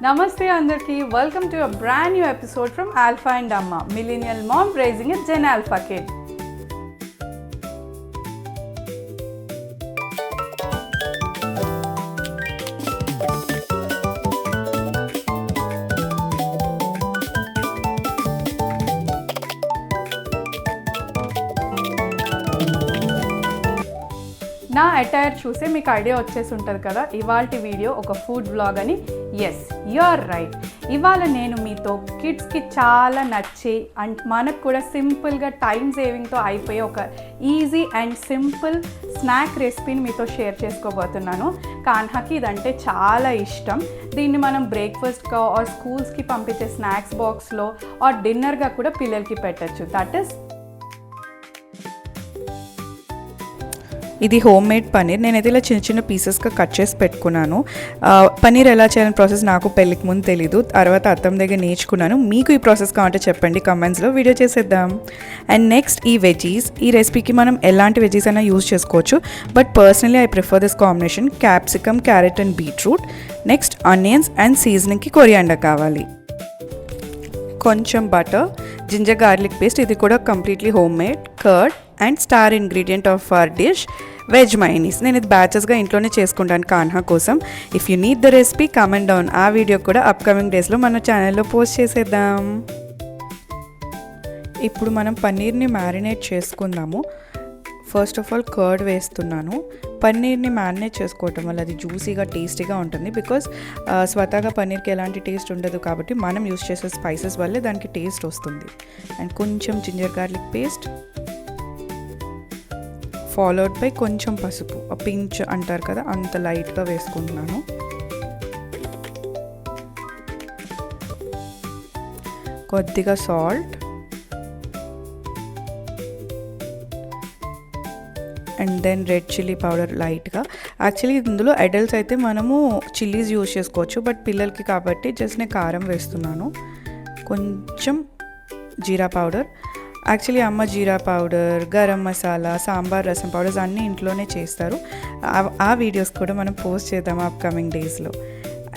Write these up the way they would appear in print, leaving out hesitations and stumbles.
Namaste Andarki, welcome to a brand new episode from Alpha and Amma, Millennial Mom raising a Gen Alpha kid. నా attire చూసే మీకు idea వచ్చేసి ఉంటుంది కదా, ఇవాల్టి వీడియో ఒక ఫుడ్ వ్లాగ్ అని. Yes, you are right. ఇవాళ నేను మీతో కిడ్స్కి చాలా నచ్చే అండ్ మనకు కూడా సింపుల్గా టైం సేవింగ్తో అయిపోయే ఒక ఈజీ అండ్ సింపుల్ స్నాక్ రెసిపీని మీతో షేర్ చేసుకోబోతున్నాను. కాన్హాకి ఇదంటే చాలా ఇష్టం. దీన్ని మనం బ్రేక్ఫాస్ట్గా ఆర్ స్కూల్స్కి పంపించే స్నాక్స్ బాక్స్లో ఆర్ డిన్నర్గా కూడా పిల్లలకి పెట్టచ్చు. దట్ ఈస్ ఇది హోమ్ మేడ్ పన్నీర్. నేనైతే ఇలా చిన్న చిన్న పీసెస్గా కట్ చేసి పెట్టుకున్నాను. పన్నీర్ ఎలా చేయాలని ప్రాసెస్ నాకు పెళ్ళికి ముందు తెలీదు, తర్వాత అత్తమ్మ దగ్గర నేర్చుకున్నాను. మీకు ఈ ప్రాసెస్ కావాలంటే చెప్పండి కమెంట్స్లో, వీడియో చేసేద్దాం. అండ్ నెక్స్ట్ ఈ వెజీస్. ఈ రెసిపీకి మనం ఎలాంటి వెజీస్ అయినా యూజ్ చేసుకోవచ్చు, but personally I prefer this combination. Capsicum, carrot and beetroot. Next onions and సీజనింగ్కి కొరియాండర్ కావాలి. కొంచెం బటర్, జింజర్ గార్లిక్ పేస్ట్, ఇది కూడా completely home made. Curd and star ingredient of our dish veg mayonnaise. నేను ఇది బ్యాచెస్గా ఇంట్లోనే చేసుకుంటాను కాన్హా కోసం. If you need the recipe comment down. ఆ వీడియో కూడా అప్కమింగ్ డేస్లో మన ఛానల్లో పోస్ట్ చేసేద్దాం. ఇప్పుడు మనం పన్నీర్ని మ్యారినేట్ చేసుకుందాము. ఫస్ట్ ఆఫ్ ఆల్ కర్డ్ వేస్తున్నాను. పన్నీర్ని మ్యారినేట్ చేసుకోవటం వల్ల అది జ్యూసీగా టేస్టీగా ఉంటుంది. బికాస్ స్వతహాగా పన్నీర్కి ఎలాంటి టేస్ట్ ఉండదు కాబట్టి మనం యూస్ చేసే స్పైసెస్ వల్లే దానికి టేస్ట్ వస్తుంది. అండ్ కొంచెం ginger garlic paste, followed by కొంచెం పసుపు, పించ్ అంటారు కదా, అంత లైట్గా వేసుకుంటున్నాను. కొద్దిగా salt and then red chilli powder లైట్గా. యాక్చువల్లీ ఇందులో అడల్ట్స్ అయితే మనము చిల్లీస్ యూజ్ చేసుకోవచ్చు, బట్ పిల్లలకి కాబట్టి జస్ట్ నేను కారం వేస్తున్నాను. కొంచెం జీరా పౌడర్. యాక్చువల్లీ అమ్మ జీరా పౌడర్, గరం మసాలా, సాంబార్ రసం పౌడర్స్ అన్నీ ఇంట్లోనే చేస్తారు. ఆ వీడియోస్ కూడా మనం పోస్ట్ చేద్దాం అప్కమింగ్ డేస్లో.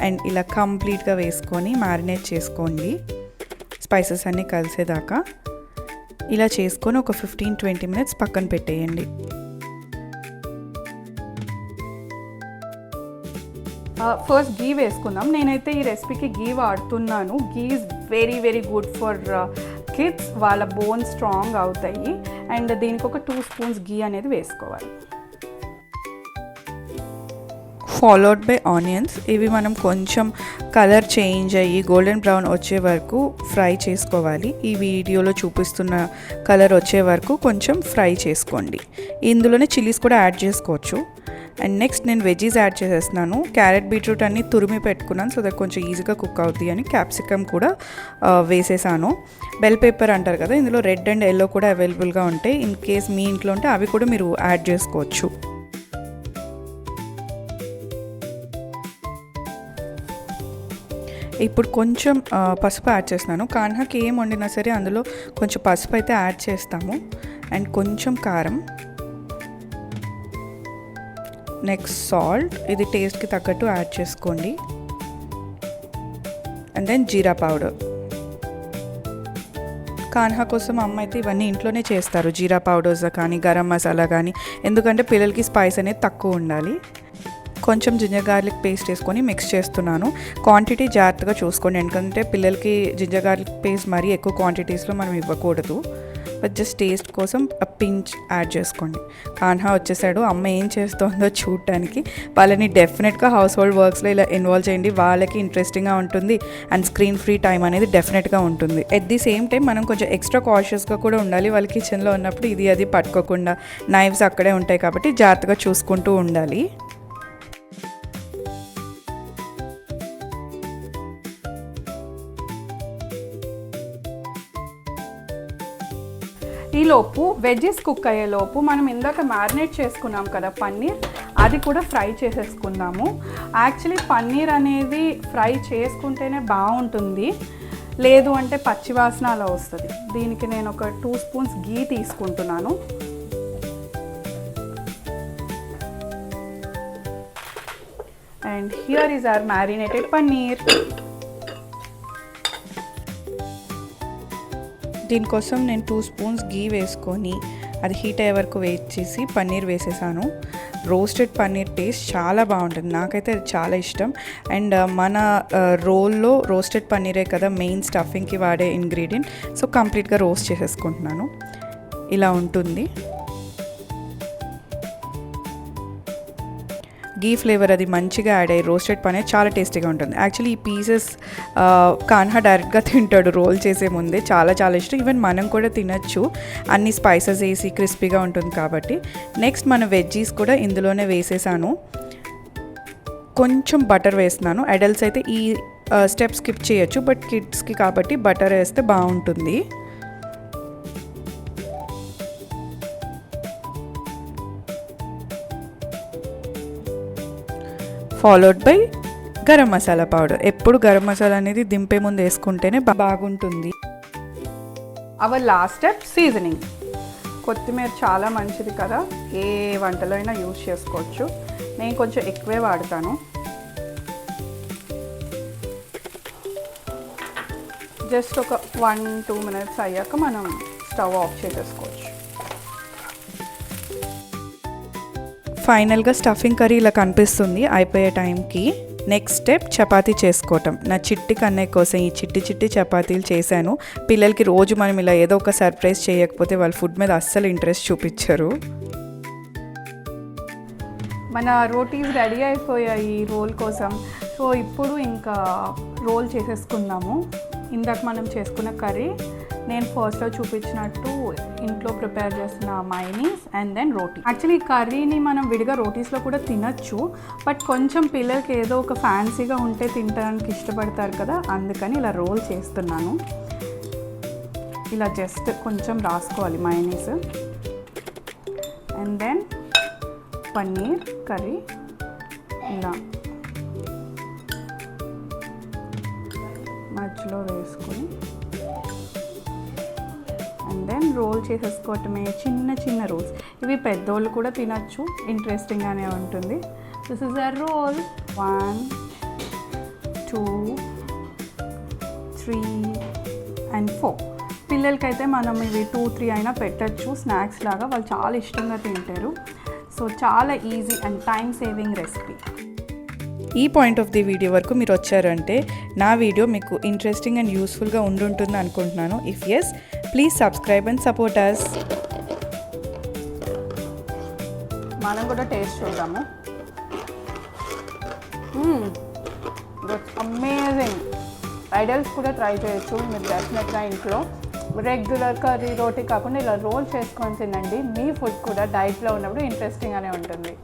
అండ్ ఇలా కంప్లీట్గా వేసుకొని మ్యారినేట్ చేసుకోండి స్పైసెస్ అన్నీ కలిసేదాకా. ఇలా చేసుకొని ఒక 15-20 మినిట్స్ పక్కన పెట్టేయండి. ఫస్ట్ గీ వేసుకుందాం. నేనైతే ఈ రెసిపీకి గీ వాడుతున్నాను. Ghee is very very good for kids. వాళ్ళ బోన్స్ స్ట్రాంగ్ అవుతాయి. అండ్ దీనికి ఒక 2 స్పూన్స్ గీ అనేది వేసుకోవాలి. Followed by onions. ఇవి మనం కొంచెం కలర్ చేంజ్ అయ్యి గోల్డెన్ బ్రౌన్ వచ్చే వరకు ఫ్రై చేసుకోవాలి. ఈ వీడియోలో చూపిస్తున్న కలర్ వచ్చే వరకు కొంచెం ఫ్రై చేసుకోండి. ఇందులోనే చిల్లీస్ కూడా యాడ్ చేసుకోవచ్చు. అండ్ నెక్స్ట్ నేను వెజీస్ యాడ్ చేసేస్తున్నాను. క్యారెట్, బీట్రూట్ అన్నీ తురిమి పెట్టుకున్నాను సో దట్ కొంచెం ఈజీగా కుక్ అవుతుంది అని. క్యాప్సికమ్ కూడా వేసేసాను. బెల్ పేపర్ అంటారు కదా, ఇందులో రెడ్ అండ్ ఎల్లో కూడా అవైలబుల్గా ఉంటాయి. ఇన్ కేస్ మీ ఇంట్లో ఉంటే అవి కూడా మీరు యాడ్ చేసుకోవచ్చు. ఇప్పుడు కొంచెం పసుపు యాడ్ చేస్తున్నాను. కాన్హాకి ఏం వండినా సరే అందులో కొంచెం పసుపు అయితే యాడ్ చేస్తాము. అండ్ కొంచెం కారం, నెక్స్ట్ సాల్ట్, ఇది టేస్ట్కి తగ్గట్టు యాడ్ చేసుకోండి. అండ్ దెన్ జీరా పౌడర్. కాన్హా కోసం అమ్మ అయితే ఇవన్నీ ఇంట్లోనే చేస్తారు, జీరా పౌడర్స్ కానీ గరం మసాలా కానీ, ఎందుకంటే పిల్లలకి స్పైస్ అనేది తక్కువ ఉండాలి. కొంచెం జింజర్ గార్లిక్ పేస్ట్ వేసుకొని మిక్స్ చేస్తున్నాను. క్వాంటిటీ జాగ్రత్తగా చూసుకోండి, ఎందుకంటే పిల్లలకి జింజర్ గార్లిక్ పేస్ట్ మరీ ఎక్కువ క్వాంటిటీస్లో మనం ఇవ్వకూడదు. బట్ జస్ట్ టేస్ట్ కోసం పించ్ యాడ్ చేసుకోండి. కాన్హా వచ్చేసాడు. అమ్మ ఏం చేస్తుందో చూడటానికి. వాళ్ళని డెఫినెట్గా హౌస్ హోల్డ్ వర్క్స్లో ఇలా ఇన్వాల్వ్ చేయండి. వాళ్ళకి ఇంట్రెస్టింగ్గా ఉంటుంది అండ్ స్క్రీన్ ఫ్రీ టైం అనేది డెఫినెట్గా ఉంటుంది. ఎట్ ది సేమ్ టైం మనం కొంచెం ఎక్స్ట్రా కాషియస్గా కూడా ఉండాలి. వాళ్ళ కిచెన్లో ఉన్నప్పుడు ఇది అది పట్టుకోకుండా, నైఫ్స్ అక్కడే ఉంటాయి కాబట్టి జాగ్రత్తగా చూసుకుంటూ ఉండాలి. ఈలోపు వెజ్జెస్ కుక్ అయ్యేలోపు మనం ఇందాక మ్యారినేట్ చేసుకున్నాం కదా పన్నీర్, అది కూడా ఫ్రై చేసేసుకుందాము. యాక్చువల్లీ పన్నీర్ అనేది ఫ్రై చేసుకుంటేనే బాగుంటుంది, లేదు అంటే పచ్చివాసన అలా వస్తుంది. దీనికి నేను ఒక 2 స్పూన్స్ గీ తీసుకుంటున్నాను. And here is our marinated paneer. దీనికోసం నేను 2 స్పూన్స్ గీ వేసుకొని అది హీట్ అయ్యే వరకు వెయిట్ చేసి పన్నీర్ వేసేసాను. రోస్టెడ్ పన్నీర్ టేస్ట్ చాలా బాగుంటుంది, నాకైతే అది చాలా ఇష్టం. అండ్ మన రోల్లో రోస్టెడ్ పన్నీరే కదా మెయిన్ స్టఫింగ్కి వాడే ఇంగ్రీడియంట్. సో కంప్లీట్గా రోస్ట్ చేసేసుకుంటున్నాను. ఇలా ఉంటుంది. గీ ఫ్లేవర్ అది మంచిగా యాడ్ అయ్యి రోస్టెడ్ పన్నీర్ చాలా టేస్టీగా ఉంటుంది. యాక్చువల్లీ ఈ పీసెస్ కాన్హా డైరెక్ట్గా తింటాడు రోల్ చేసే ముందే, చాలా చాలా ఇష్టం. ఈవెన్ మనం కూడా తినచ్చు, అన్ని స్పైసెస్ వేసి క్రిస్పీగా ఉంటుంది కాబట్టి. నెక్స్ట్ మన వెజ్జీస్ కూడా ఇందులోనే వేసేసాను. కొంచెం బటర్ వేస్తున్నాను. అడల్ట్స్ అయితే ఈ స్టెప్ స్కిప్ చేయొచ్చు, బట్ కిడ్స్కి కాబట్టి బటర్ వేస్తే బాగుంటుంది. Followed by garam masala powder. ఎప్పుడు గరం మసాలా అనేది దింపే ముందు వేసుకుంటేనే బాగుంటుంది. Our last step seasoning. కొత్తిమీర చాలా మంచిది కదా, ఏ వంటలో అయినా యూజ్ చేసుకోవచ్చు. నేను కొంచెం ఎక్కువే వాడతాను. జస్ట్ ఒక 1-2 మినిట్స్ అయ్యాక మనం స్టవ్ ఆఫ్ చేసేసుకోవచ్చు. ఫైనల్గా స్టఫింగ్ కర్రీ ఇలా కనిపిస్తుంది అయిపోయే టైంకి. నెక్స్ట్ స్టెప్ చపాతీ చేసుకోవటం. నా చిట్టి కన్నయ్య కోసం ఈ చిట్టి చపాతీలు చేశాను. పిల్లలకి రోజు మనం ఇలా ఏదో ఒక సర్ప్రైజ్ చేయకపోతే వాళ్ళ ఫుడ్ మీద అస్సలు ఇంట్రెస్ట్ చూపించరు. మన రోటీస్ రెడీ అయిపోయాయి రోల్ కోసం. సో ఇప్పుడు ఇంకా రోల్ చేసేసుకుందాము. ఇందాక మనం చేసుకున్న కర్రీ నేను ఫస్ట్లో చూపించినట్టు ఇంట్లో ప్రిపేర్ చేసిన mayonnaise and then roti. Actually ఈ కర్రీని మనం విడిగా రోటీస్లో కూడా తినచ్చు, బట్ కొంచెం పిల్లలకి ఏదో ఒక ఫ్యాన్సీగా ఉంటే తినడానికి ఇష్టపడతారు కదా, అందుకని ఇలా రోల్ చేస్తున్నాను. ఇలా జస్ట్ కొంచెం రాసుకోవాలి mayonnaise and then paneer curry ఇలా మధ్యలో వేసుకొని అండ్ దెన్ రోల్ చేసేసుకోవటమే. చిన్న రోల్స్. ఇవి పెద్దోళ్ళు కూడా తినచ్చు, ఇంట్రెస్టింగ్గానే ఉంటుంది. This is a roll. 1 2 3 and 4. పిల్లలకైతే మనం ఇవి 2-3 అయినా పెట్టచ్చు స్నాక్స్ లాగా, వాళ్ళు చాలా ఇష్టంగా తింటారు. సో చాలా easy and time saving recipe. ఈ పాయింట్ ఆఫ్ ది వీడియో వరకు మీరు వచ్చారంటే నా వీడియో మీకు ఇంట్రెస్టింగ్ అండ్ యూస్ఫుల్గా ఉండుంటుంది అనుకుంటున్నాను. If yes, please subscribe and support us. మనం కూడా టేస్ట్ చూద్దాము. అమేజింగ్. ఐడల్స్ కూడా ట్రై చేయొచ్చు మీరు డెఫినెట్గా ఇంట్లో. రెగ్యులర్ కర్రీ రోటీ కాకుండా ఇలా రోల్ చేసుకొని తినండి. మీ ఫుడ్ కూడా డైట్లో ఉన్నప్పుడు ఇంట్రెస్టింగ్గానే ఉంటుంది.